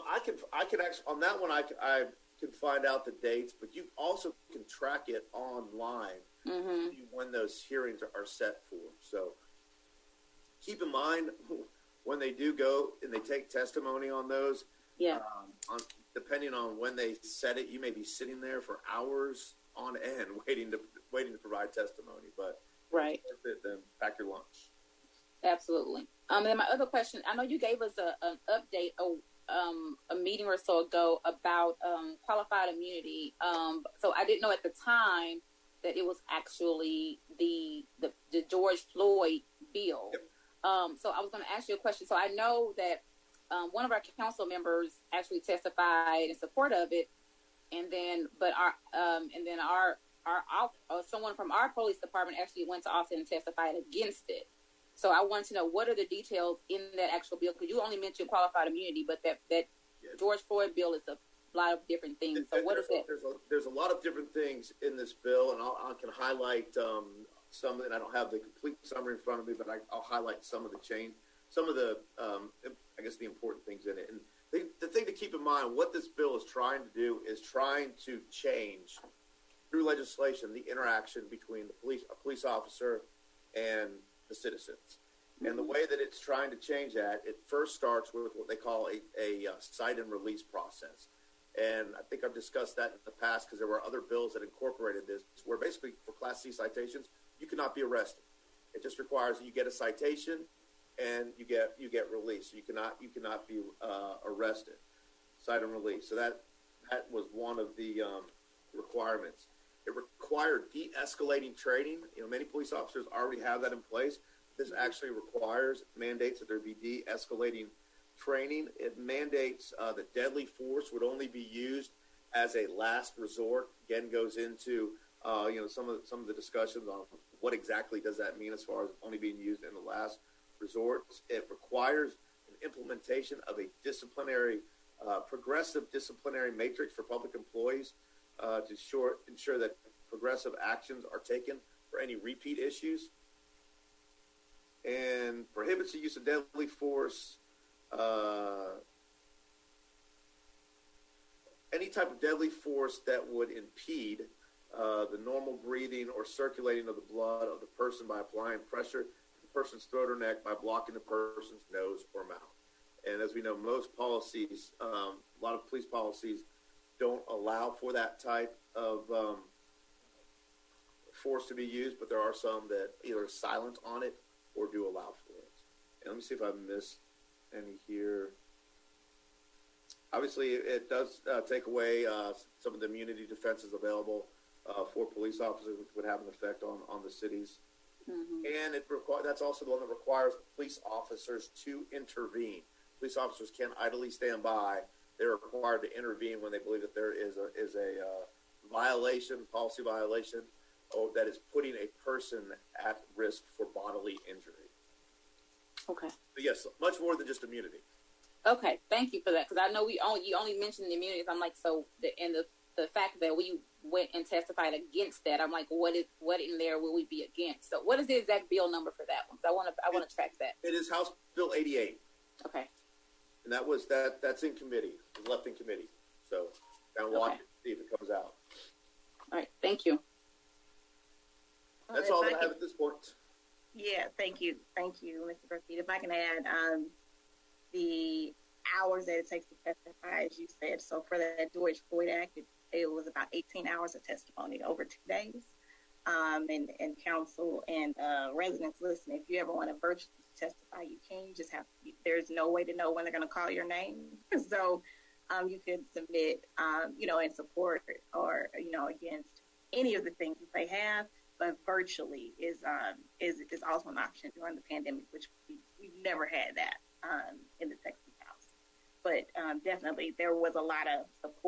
I can actually on that one I can find out the dates, but you also can track it online when those hearings are set for. So keep in mind when they do go and they take testimony on those. Yeah. Depending on when they set it, you may be sitting there for hours on end waiting to provide testimony. But right, then pack your lunch. Absolutely. And then my other question, I know you gave us an update a meeting or so ago about qualified immunity. So I didn't know at the time that it was actually the George Floyd bill. Yep. So I was going to ask you a question. So I know that one of our council members actually testified in support of it, and then someone from our police department actually went to Austin and testified against it. So I wanted to know, what are the details in that actual bill? Because you only mentioned qualified immunity, but that George Floyd bill is a lot of different things. So what is it? There's a lot of different things in this bill, and I can highlight some. And I don't have the complete summary in front of me, but I'll highlight some of the I guess the important things in it. And the thing to keep in mind, what this bill is trying to do is trying to change through legislation the interaction between a police officer and the citizens. And the way that it's trying to change that, it first starts with what they call a cite and release process. And I think I've discussed that in the past because there were other bills that incorporated this, where basically for Class C citations, you cannot be arrested. It just requires that you get a citation and you get released. You cannot be arrested. Cite and release. So that was one of the requirements. It required de-escalating training. Many police officers already have that in place. This actually mandates that there be de-escalating training. It mandates that deadly force would only be used as a last resort. Again, goes into some of the discussions on what exactly does that mean as far as only being used in the last resort. It requires an implementation of a progressive disciplinary matrix for public employees to ensure that progressive actions are taken for any repeat issues, and prohibits the use of deadly force, any type of deadly force that would impede the normal breathing or circulating of the blood of the person by applying pressure to the person's throat or neck by blocking the person's nose or mouth. And as we know, most policies, a lot of police policies, don't allow for that type of force to be used, but there are some that either are silent on it or do allow for it. And let me see if I missed any here. Obviously, it does take away some of the immunity defenses available for police officers, which would have an effect on the cities. And that's also the one that requires police officers to intervene. Police officers can't idly stand by. They're required to intervene when they believe that there is a policy violation, that is putting a person at risk for bodily injury. Okay. But yes, much more than just immunity. Okay, thank you for that, because I know you only mentioned the immunities. I'm like, so the fact that we went and testified against that, I'm like, what in there will we be against? So what is the exact bill number for that one? So I want to track that. It is House Bill 88. Okay. And that's in committee. It's left in committee. So down watch it, see if it comes out. All right, thank you. That's all that I have at this point. Yeah, thank you, Mr. Burkett. If I can add the hours that it takes to testify, as you said. So for the George Floyd Act, it was about 18 hours of testimony over 2 days. And council and residents listening, if you ever want to virtually testify, you can. You just have to, there's no way to know when they're going to call your name. So you could submit, in support or, against any of the things that they have, but virtually is also an option during the pandemic, which we've never had that in the Texas House. But definitely there was a lot of support